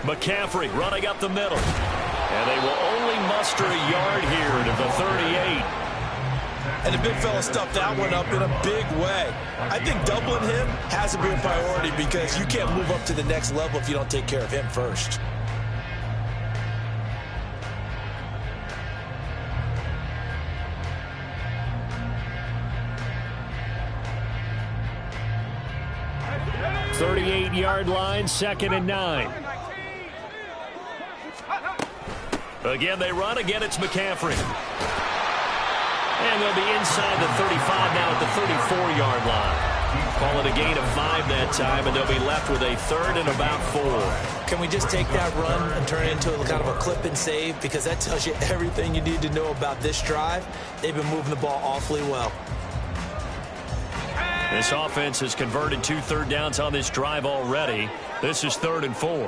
McCaffrey running up the middle. And they will only muster a yard here to the 38. And the big fella stuffed that one up in a big way. I think doubling him has to be a priority because you can't move up to the next level if you don't take care of him first. Yard line, 2nd and 9. Again, they run. Again, it's McCaffrey. And they'll be inside the 35 now at the 34-yard line. Call it a gain of 5 that time, and they'll be left with a 3rd and about 4. Can we just take that run and turn it into a kind of a clip and save? Because that tells you everything you need to know about this drive. They've been moving the ball awfully well. This offense has converted 2 third downs on this drive already. This is 3rd and 4.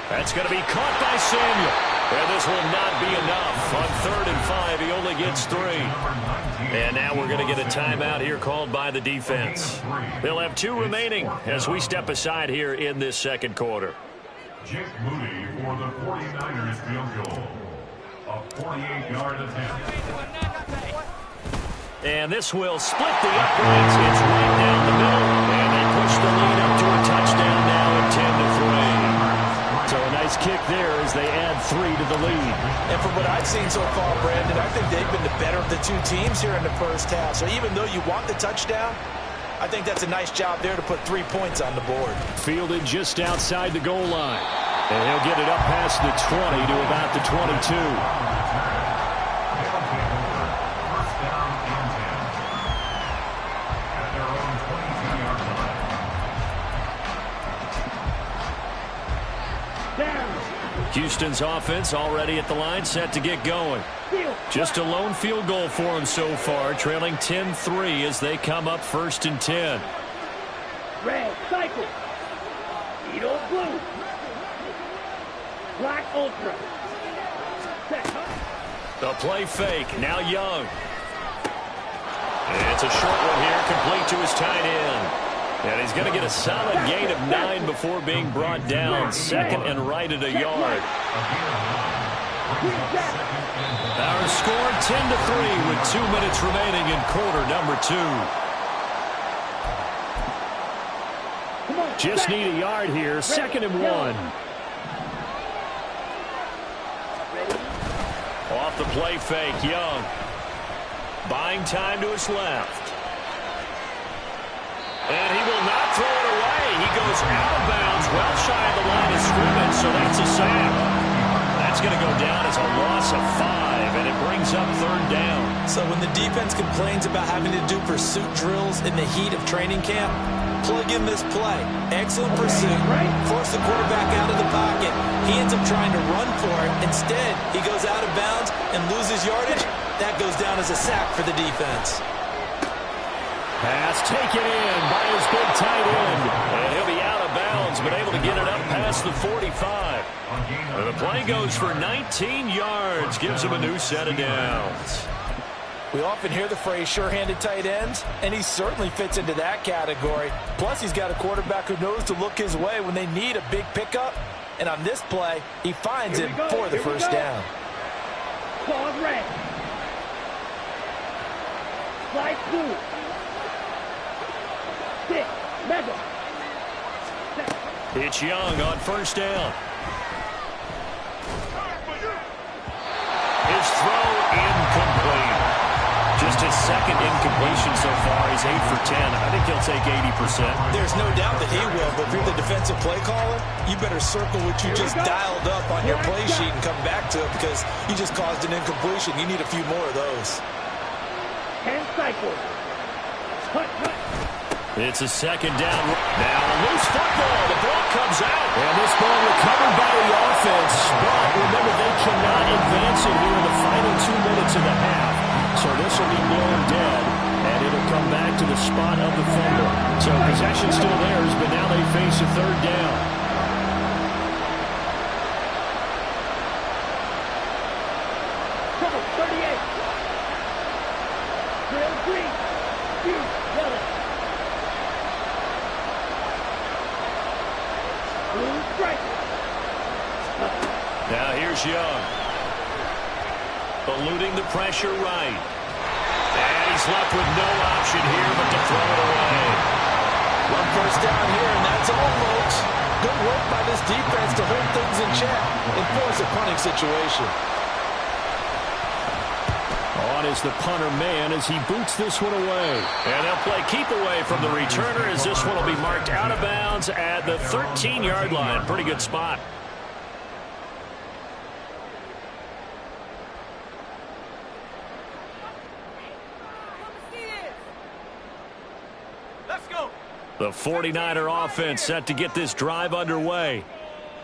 That's going to be caught by Samuel. And this will not be enough. On 3rd and 5, he only gets 3. And now we're going to get a timeout here called by the defense. They'll have 2 remaining as we step aside here in this second quarter. Jake Moody for the 49ers field goal. A 48-yard attempt. And this will split the uprights. It's right down the middle. And they push the lead up to a touchdown now at 10-3. So a nice kick there as they add 3 to the lead. And from what I've seen so far, Brandon, I think they've been the better of the 2 teams here in the first half. So even though you want the touchdown, I think that's a nice job there to put 3 points on the board. Fielded just outside the goal line. And he'll get it up past the 20 to about the 22. Houston's offense already at the line, set to get going. Just a lone field goal for them so far, trailing 10-3 as they come up 1st and 10. Red, cycle. Edo blue. Black ultra. The play fake, now Young. And it's a short one here, complete to his tight end. And he's going to get a solid gain of 9 before being brought down. 2nd and right at a yard. Our score 10-3 with 2 minutes remaining in quarter number 2. Just need a yard here. 2nd and 1. Off the play fake, Young. Buying time to his left. And he will not throw it away. He goes out of bounds, well shy of the line of scrimmage, so that's a sack. That's going to go down as a loss of 5, and it brings up 3rd down. So when the defense complains about having to do pursuit drills in the heat of training camp, plug in this play. Excellent pursuit. Force the quarterback out of the pocket. He ends up trying to run for it. Instead, he goes out of bounds and loses yardage. That goes down as a sack for the defense. Pass taken in by his big tight end. And he'll be out of bounds, but able to get it up past the 45. And the play goes for 19 yards. Gives him a new set of downs. We often hear the phrase sure-handed tight ends, and he certainly fits into that category. Plus, he's got a quarterback who knows to look his way when they need a big pickup. And on this play, he finds him for the first down. Claws red. Slide blue. Stick. Mega. It's Young on first down. His throw incomplete. Just his 2nd incompletion so far. He's 8 for 10. I think he'll take 80%. There's no doubt that he will, but if you're the defensive play caller, you better circle what you just dialed up on your play sheet and come back to it because you just caused an incompletion. You need a few more of those. 10 cycles. Cut. It's a 2nd down. Now a loose football. The ball comes out. And this ball recovered by the offense. But remember, they cannot advance it here in the final 2 minutes of the half. So this will be blown dead, and it'll come back to the spot of the fumble. So possession still theirs, but now they face a 3rd down. Trouble 38. Trail green. Huge yellow. Now here's Young. Eluding the pressure right. And he's left with no option here but to throw it away. One first down here, and that's all, folks. Good work by this defense to hold things in check and force a punting situation. On is the punter man as he boots this one away. And they'll play keep away from the returner as this one will be marked out of bounds at the 13-yard line. Pretty good spot. The 49er offense set to get this drive underway.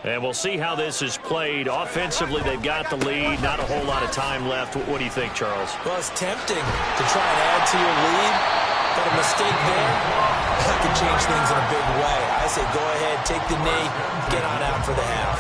And we'll see how this is played. Offensively, they've got the lead. Not a whole lot of time left. What do you think, Charles? Well, it's tempting to try and add to your lead, but a mistake there, that can change things in a big way. I say go ahead, take the knee, get on out for the half.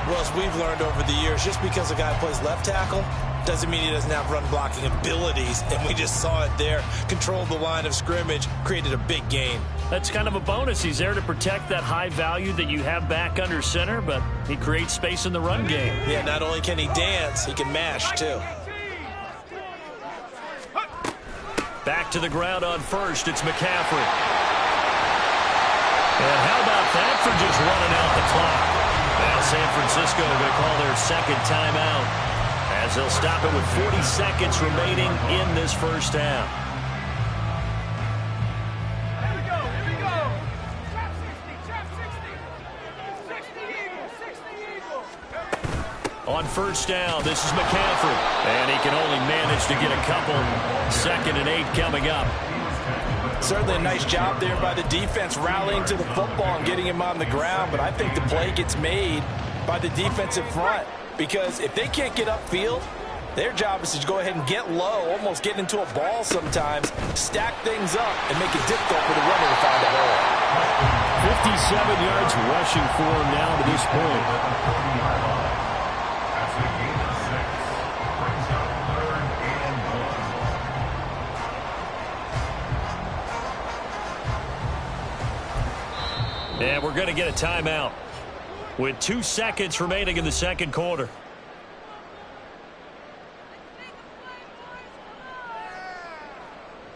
Well, as we've learned over the years, just because a guy plays left tackle doesn't mean he doesn't have run-blocking abilities, and we just saw it there. Controlled the line of scrimmage, created a big gain. That's kind of a bonus. He's there to protect that high value that you have back under center, but he creates space in the run game. Yeah, not only can he dance, he can mash, too. Back to the ground on first. It's McCaffrey. And how about that for just running out the clock? Now San Francisco going to call their second timeout, as they'll stop it with 40 seconds remaining in this first half. Here we go. Trap 60 Eagles. On first down, this is McCaffrey. And he can only manage to get a couple. 2nd and 8 coming up. Certainly a nice job there by the defense rallying to the football and getting him on the ground, but I think the play gets made by the defensive front. Because if they can't get upfield, their job is to go ahead and get low, almost get into a ball sometimes, stack things up, and make it difficult for the runner to find a hole. 57 yards rushing for him now to this point. That's a gain of 6. Brings up 3rd and 1. And we're going to get a timeout with 2 seconds remaining in the second quarter.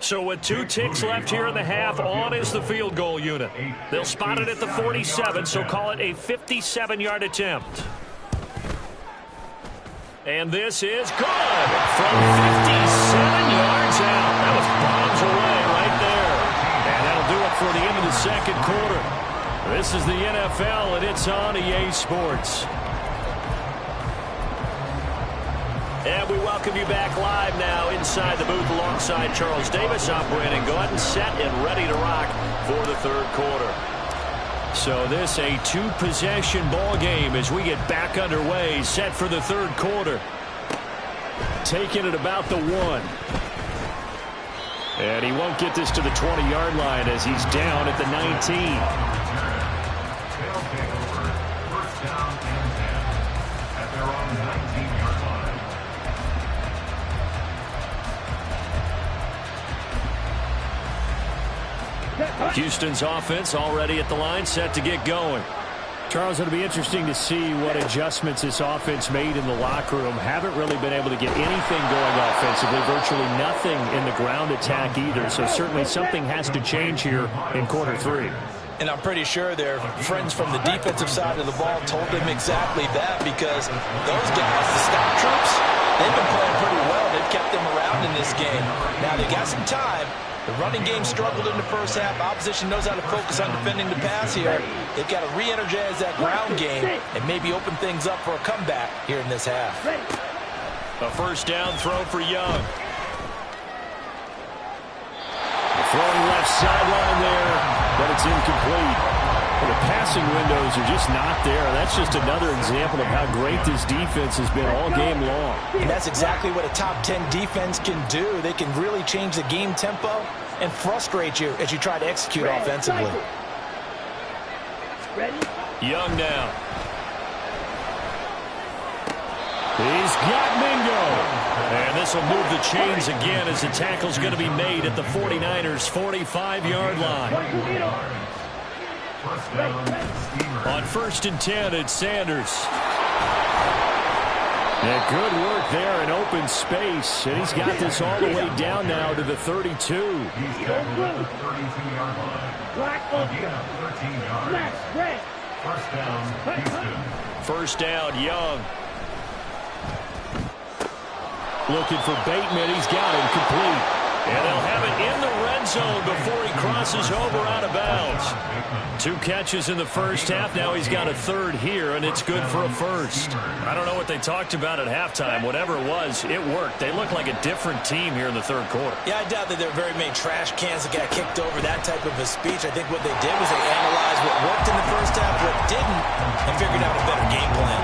So with 2 ticks left here in the half, on is the field goal unit. They'll spot it at the 47, so call it a 57-yard attempt. And this is good from 57 yards out. That was bombs away right there. And that'll do it for the end of the second quarter. This is the NFL, and it's on EA Sports. And we welcome you back live now inside the booth alongside Charles Davis. I'm Brandon Gordon, set and ready to rock for the third quarter. So this a 2-possession ball game as we get back underway, set for the third quarter. Taking it about the 1. And he won't get this to the 20-yard line as he's down at the 19. Houston's offense already at the line, set to get going. Charles, it'll be interesting to see what adjustments this offense made in the locker room. Haven't really been able to get anything going offensively, virtually nothing in the ground attack either. So certainly something has to change here in quarter 3. And I'm pretty sure their friends from the defensive side of the ball told them exactly that, because those guys, the stop troops, they've been playing pretty well. They've kept them around in this game. Now they got some time. The running game struggled in the first half. Opposition knows how to focus on defending the pass here. They've got to re-energize that ground game and maybe open things up for a comeback here in this half. A first down throw for Young. Throwing left sideline there, but it's incomplete. Well, the passing windows are just not there. That's just another example of how great this defense has been all game long. And that's exactly what a top 10 defense can do. They can really change the game tempo and frustrate you as you try to execute offensively. Young now. He's got Mingo. And this will move the chains again as the tackle's going to be made at the 49ers' 45-yard line. On 1st and 10, it's Sanders. Yeah, good work there in open space, and he's got this all the way down now to the 32. He's down to the 32-yard line. Black Again, 13 yards. Black, red. First down, Houston. First down, Young. Looking for Bateman. He's got him complete. And they'll have it in the red zone before he crosses over out of bounds. 2 catches in the first half. Now he's got a third here, and it's good for a first. I don't know what they talked about at halftime. Whatever it was, it worked. They look like a different team here in the third quarter. Yeah, I doubt that there are very many trash cans that got kicked over, that type of a speech. I think what they did was they analyzed what worked in the first half, what didn't, and figured out a better game plan.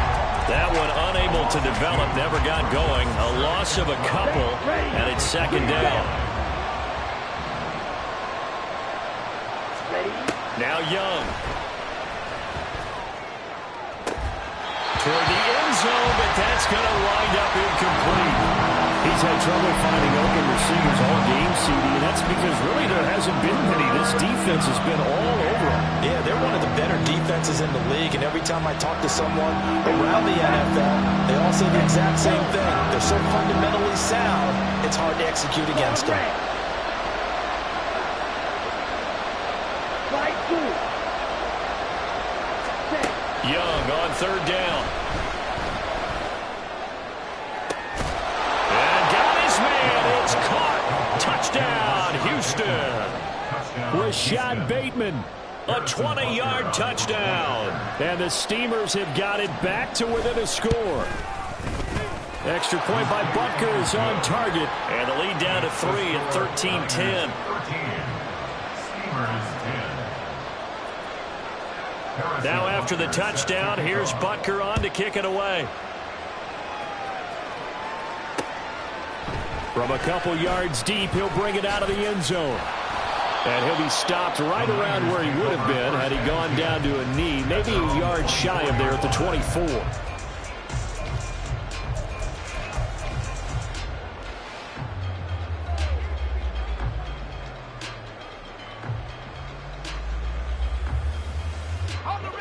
That one unable to develop, never got going. A loss of a couple, and it's second down. Now Young. Toward the end zone, but that's going to wind up incomplete. He's had trouble finding open receivers all game, CD, and that's because really there hasn't been many. This defense has been all over him. Yeah, they're one of the better defenses in the league, and every time I talk to someone around the NFL, they all say the exact same thing. They're so fundamentally sound, it's hard to execute against them. Young on third down. And got his man. It's caught. Touchdown, Houston. Rashad Bateman, a 20-yard touchdown. And the Steamers have got it back to within a score. Extra point by Butker is on target. And the lead down to 3 at 13-10. Now after the touchdown, here's Butker on to kick it away. From a couple yards deep, he'll bring it out of the end zone. And he'll be stopped right around where he would have been had he gone down to a knee, maybe a yard shy of there at the 24.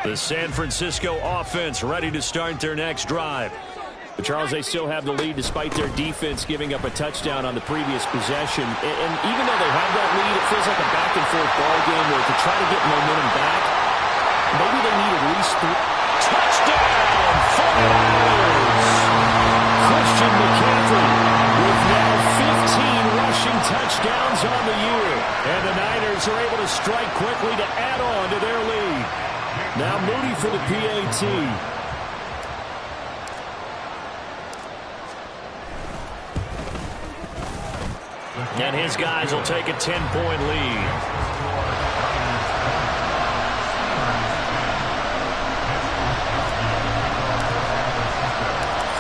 The San Francisco offense ready to start their next drive. But Charles, they still have the lead despite their defense giving up a touchdown on the previous possession. And even though they have that lead, it feels like a back-and-forth ball game where to try to get momentum back, maybe they need at least 3. Touchdown for the Niners! Christian McCaffrey with now 15 rushing touchdowns on the year. And the Niners are able to strike quickly to add on to their lead. Now Moody for the PAT. And his guys will take a 10-point lead.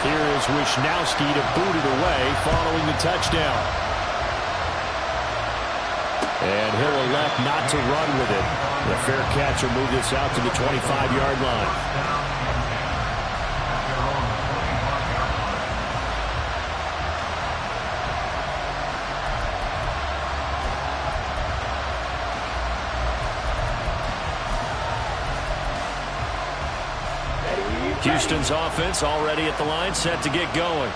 Here is Wisnowski to boot it away following the touchdown. And he'll elect not to run with it. The fair catch will move this out to the 25-yard line. Houston's offense already at the line, set to get going.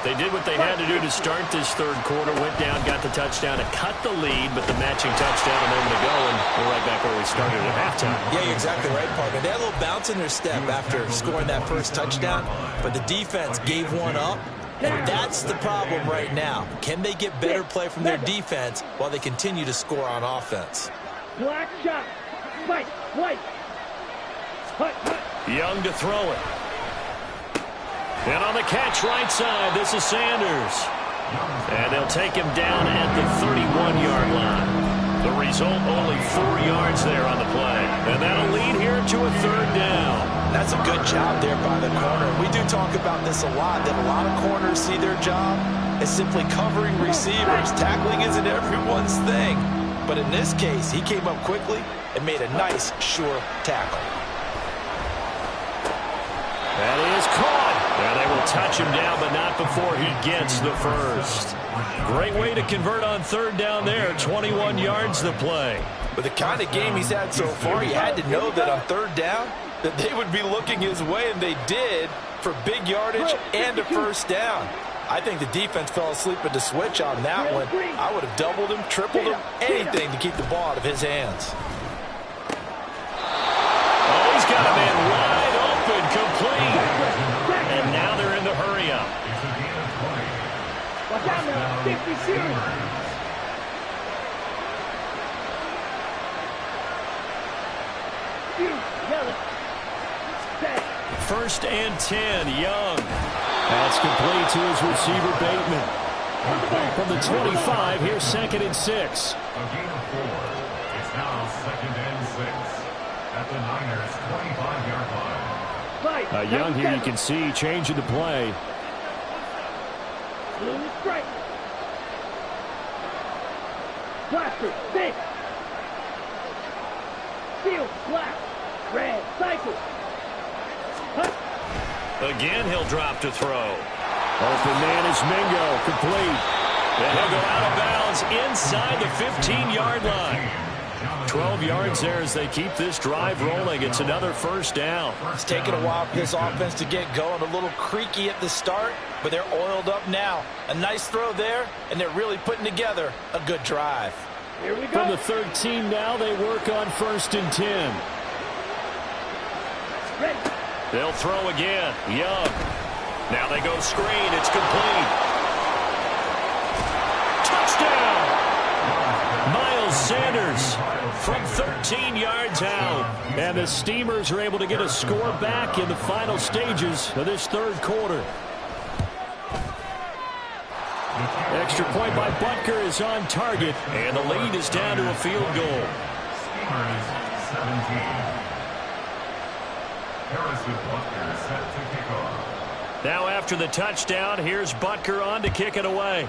They did what they had to do to start this third quarter, went down, got the touchdown to cut the lead, but the matching touchdown a moment ago, and we're right back where we started at halftime. Yeah, you're exactly right, Parker. They had a little bounce in their step after scoring that first touchdown, but the defense gave one up, and that's the problem right now. Can they get better play from their defense while they continue to score on offense? Black shot. Fight. White. Young to throw it. And on the catch right side, this is Sanders. And they'll take him down at the 31-yard line. The result, only 4 yards there on the play. And that'll lead here to a third down. That's a good job there by the corner. We do talk about this a lot, that a lot of corners see their job as simply covering receivers. Tackling isn't everyone's thing. But in this case, he came up quickly and made a nice, sure tackle. That is caught. And they will touch him down, but not before he gets the first. Great way to convert on third down there. 21 yards to play. With the kind of game he's had so far, you had to know that on third down, that they would be looking his way, and they did, for big yardage and a first down. I think the defense fell asleep at the switch on that one. I would have doubled him, tripled him, anything to keep the ball out of his hands. Oh, he's got a man wide open, complete. And now they're in the hurry up. Watch out now, 50 series. First and 10, Young. That's complete to his receiver, Bateman. From the 25, here's 2nd and 6. A gain of 4. It's now 2nd and 6 at the Niners' 25-yard line. Young here, you can see, changing the play. Blue strike. Blaster, six. Steel, black. Red, cycle. Again, he'll drop to throw. Open man is Mingo, complete. And he'll go out of bounds inside the 15-yard line. 12 yards there as they keep this drive rolling. It's another first down. It's taken a while for this offense to get going. A little creaky at the start, but they're oiled up now. A nice throw there, and they're really putting together a good drive. Here we go. From the 13 now, they work on 1st and 10. Ready. They'll throw again. Young. Now they go screen. It's complete. Touchdown! Miles Sanders from 13 yards out. And the Steamers are able to get a score back in the final stages of this third quarter. Extra point by Butker is on target. And the lead is down to a field goal. Steamers 17. Harrison Butker set to kick off. Now after the touchdown, here's Butker on to kick it away.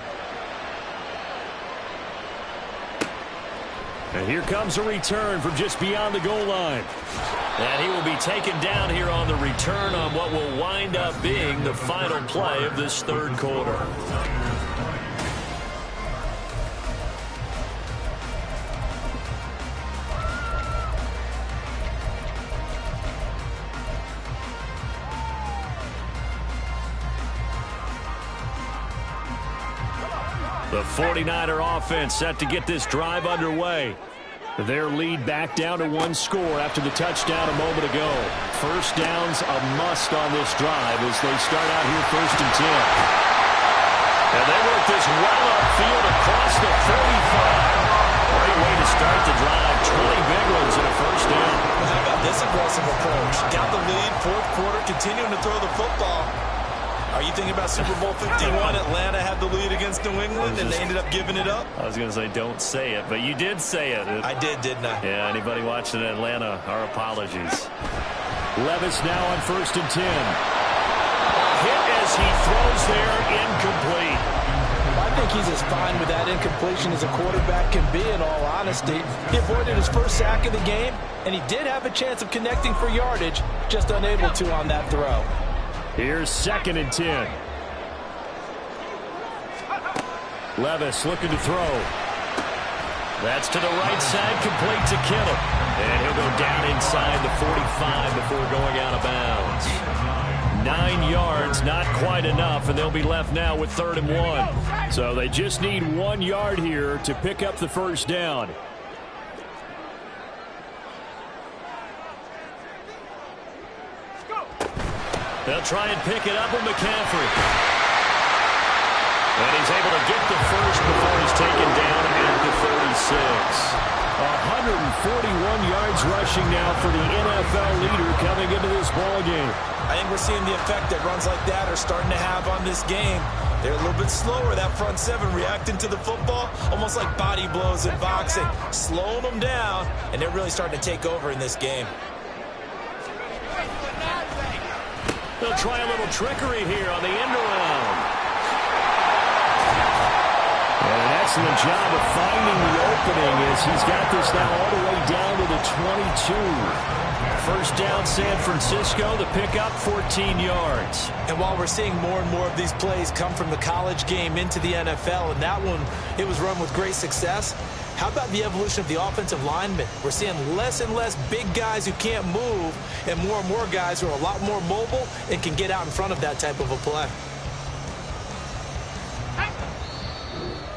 And here comes a return from just beyond the goal line. And he will be taken down here on the return on what will wind up being the final play of this third quarter. The 49er offense set to get this drive underway. Their lead back down to 1 score after the touchdown a moment ago. First down's a must on this drive as they start out here 1st and 10. And they work this well upfield across the 35. Great way to start the drive. 20 big ones in a first down. How about this aggressive approach? Got the lead, 4th quarter, continuing to throw the football. Are you thinking about Super Bowl 51? Atlanta had the lead against New England, and they ended up giving it up? I was going to say don't say it, but you did say it. I did, didn't I? Yeah, anybody watching Atlanta, our apologies. Levis now on 1st and 10. Hit as he throws there, incomplete. I think he's as fine with that incompletion as a quarterback can be, in all honesty. He avoided his first sack of the game, and he did have a chance of connecting for yardage, just unable to on that throw. Here's 2nd and 10. Levis looking to throw. That's to the right side, complete to Kittle. And he'll go down inside the 45 before going out of bounds. 9 yards, not quite enough, and they'll be left now with 3rd and 1. So they just need 1 yard here to pick up the first down. They'll try and pick it up with McCaffrey. And he's able to get the first before he's taken down at the 36. 141 yards rushing now for the NFL leader coming into this ballgame. I think we're seeing the effect that runs like that are starting to have on this game. They're a little bit slower, that front seven, reacting to the football, almost like body blows in boxing, slowing them down, and they're really starting to take over in this game. They'll try a little trickery here on the end around. And an excellent job of finding the opening as he's got this now all the way down to the 22. First down, San Francisco. The pickup, 14 yards. And while we're seeing more and more of these plays come from the college game into the NFL, and that one, it was run with great success, How about the evolution of the offensive linemen? We're seeing less and less big guys who can't move and more guys who are a lot more mobile and can get out in front of that type of a play.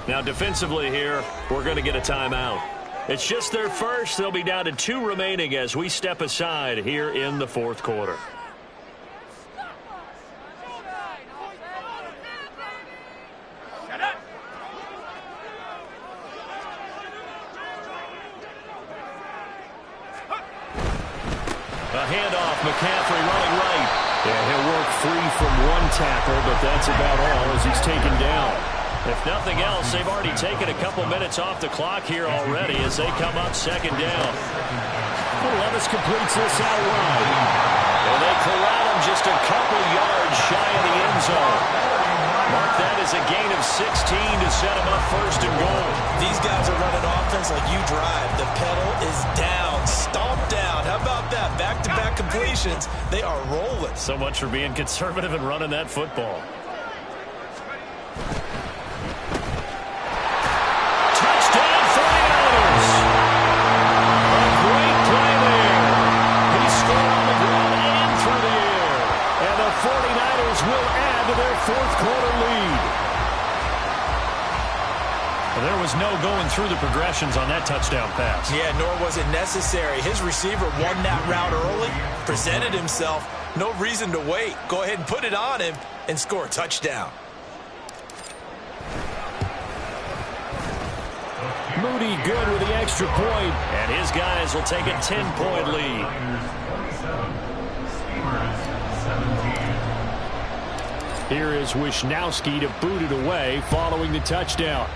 Now defensively here, we're going to get a timeout. It's just their first. They'll be down to 2 remaining as we step aside here in the fourth quarter. A handoff, McCaffrey running right. Yeah, he'll work free from one tackle, but that's about all as he's taken down. If nothing else, they've already taken a couple minutes off the clock here already as they come up second down. Levis completes this out wide. And they corral him just a couple yards shy of the end zone. Mark that as a gain of 16 to set him up first and goal. These guys are running offense like you drive. The pedal is down, stomped down. How about that? Back-to-back completions. They are rolling. So much for being conservative and running that football. Touchdown 49ers. A great play there. He scored on the ground and through the air. And the 49ers will add to their fourth quarter lead. Well, there was no going through the progressions on that touchdown pass. Yeah, nor was it necessary. His receiver won that route early, presented himself. No reason to wait. Go ahead and put it on him and score a touchdown. Moody good with the extra point, and his guys will take a 10-point lead. Here is Wisnowski to boot it away following the touchdown.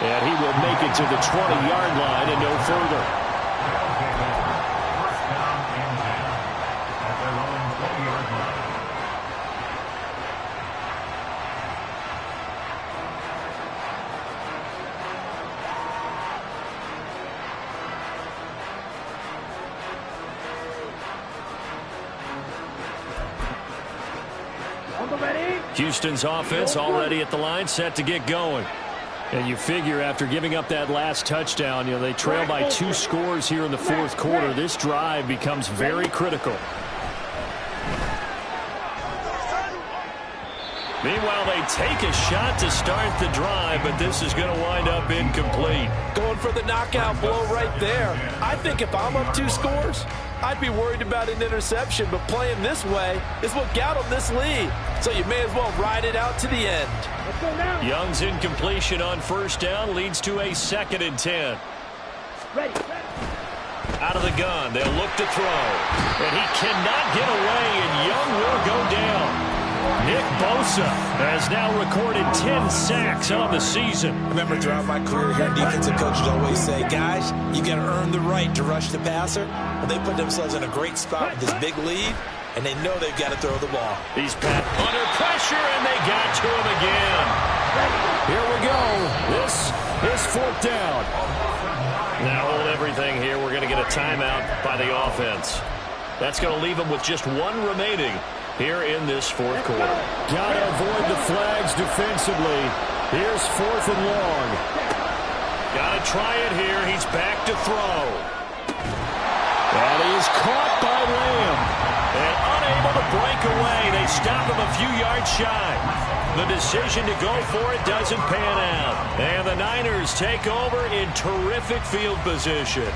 And he will make it to the 20-yard line and no further. Houston's offense already at the line, set to get going. And you figure after giving up that last touchdown, they trail by 2 scores here in the fourth quarter. This drive becomes very critical. Meanwhile, they take a shot to start the drive, but this is going to wind up incomplete. Going for the knockout blow right there. I think if I'm up 2 scores, I'd be worried about an interception, but playing this way is what got them this lead. So you may as well ride it out to the end. Young's incompletion on first down leads to a 2nd and 10. Ready. Out of the gun, they'll look to throw. And he cannot get away, and Young will go down. Nick Bosa has now recorded 10 sacks on the season. I remember throughout my career here, defensive coaches always say, guys, you got to earn the right to rush the passer. Well, they put themselves in a great spot with this big lead, and they know they've got to throw the ball. He's pat under pressure, and they got to him again. Here we go. This is 4th down. Now hold everything here. We're going to get a timeout by the offense. That's going to leave them with just 1 remaining here in this fourth quarter. Got to avoid the flags defensively. Here's 4th and long. Got to try it here. He's back to throw. And he is caught by Lamb. And unable to break away. They stop him a few yards shy. The decision to go for it doesn't pan out. And the Niners take over in terrific field position.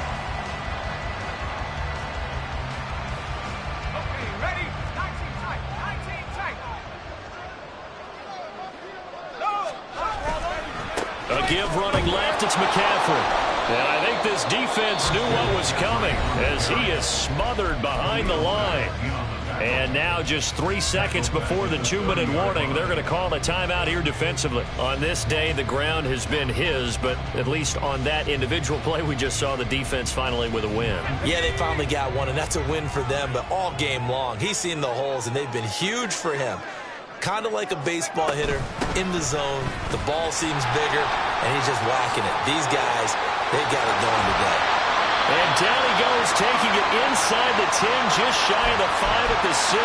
A give running left, it's McCaffrey. And I think this defense knew what was coming as he is smothered behind the line. And now just 3 seconds before the 2-minute warning, they're going to call a timeout here defensively. On this day, the ground has been his, but at least on that individual play, we just saw the defense finally with a win. Yeah, they finally got one, and that's a win for them, but all game long, he's seen the holes, and they've been huge for him. Kind of like a baseball hitter in the zone. The ball seems bigger, and he's just whacking it. These guys, they got it going today. And down he goes, taking it inside the 10, just shy of the 5 at the 6.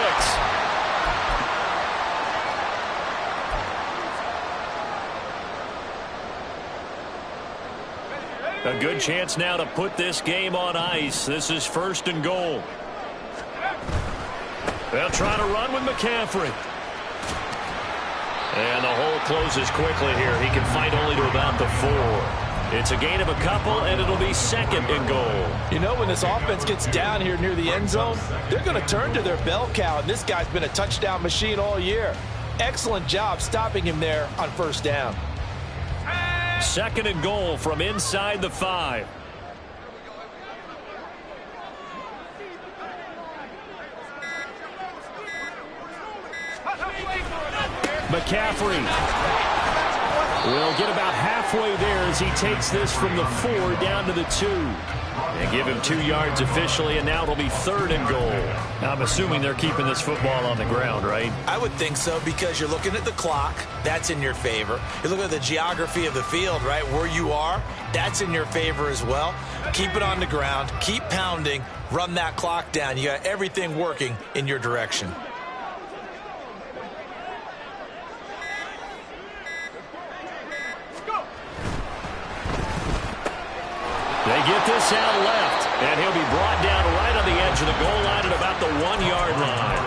A good chance now to put this game on ice. This is 1st and goal. They'll try to run with McCaffrey. And the hole closes quickly here. He can fight only to about the 4. It's a gain of a couple, and it'll be 2nd and goal. You know, when this offense gets down here near the end zone, they're going to turn to their bell cow, and this guy's been a touchdown machine all year. Excellent job stopping him there on 1st down. 2nd and goal from inside the 5. McCaffrey will get about halfway there as he takes this from the 4 down to the 2. And give him 2 yards officially, and now it'll be 3rd and goal. I'm assuming they're keeping this football on the ground, right? I would think so, because you're looking at the clock. That's in your favor. You're looking at the geography of the field, right? Where you are, that's in your favor as well. Keep it on the ground. Keep pounding. Run that clock down. You got everything working in your direction. They get this out left, and he'll be brought down right on the edge of the goal line at about the 1-yard line.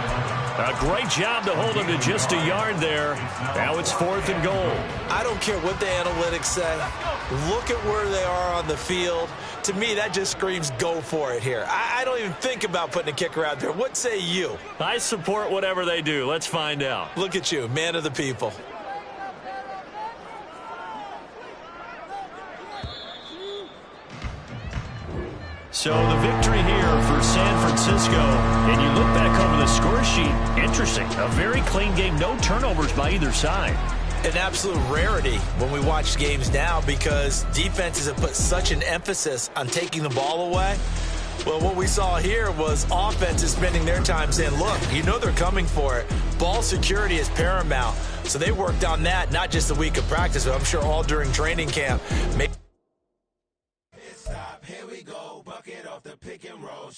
A great job to hold him to just a yard there. Now it's 4th and goal. I don't care what the analytics say. Look at where they are on the field. To me, that just screams go for it here. I don't even think about putting a kicker out there. What say you? I support whatever they do. Let's find out. Look at you, man of the people. So the victory here for San Francisco. And you look back over the score sheet. Interesting. A very clean game. No turnovers by either side. An absolute rarity when we watch games now, because defenses have put such an emphasis on taking the ball away. Well, what we saw here was offenses spending their time saying, look, you know they're coming for it. Ball security is paramount. So they worked on that, not just a week of practice, but I'm sure all during training camp. Here we go, bucket off the pick and roll.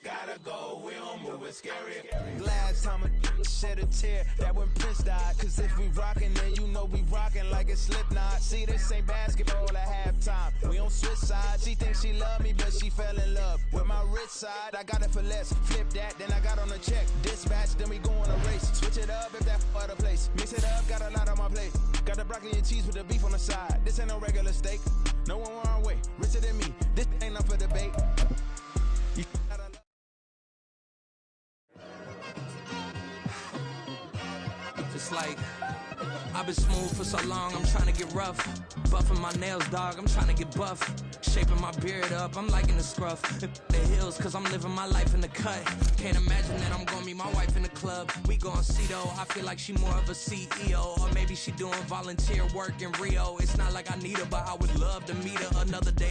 Gotta go, we don't move it scary. Last time I shed a tear, that when Prince died. Cause if we rockin', then you know we rockin' like a Slipknot. See, this ain't basketball at halftime. We on switch sides. She thinks she love me, but she fell in love with my rich side. I got it for less. Flip that, then I got on a check. Dispatch, then we go on a race. Switch it up if that other place. Mix it up, got a lot on my plate. Got the broccoli and cheese with the beef on the side. This ain't no regular steak. No one wrong way. Richer than me. This ain't up for debate. It's like I've been smooth for so long, I'm trying to get rough. Buffing my nails, dog, I'm trying to get buff. Shaping my beard up, I'm liking the scruff. The hills, cause I'm living my life in the cut. Can't imagine that I'm gonna meet my wife in the club. We gon' see though, I feel like she more of a CEO. Or maybe she doing volunteer work in Rio. It's not like I need her, but I would love to meet her another day.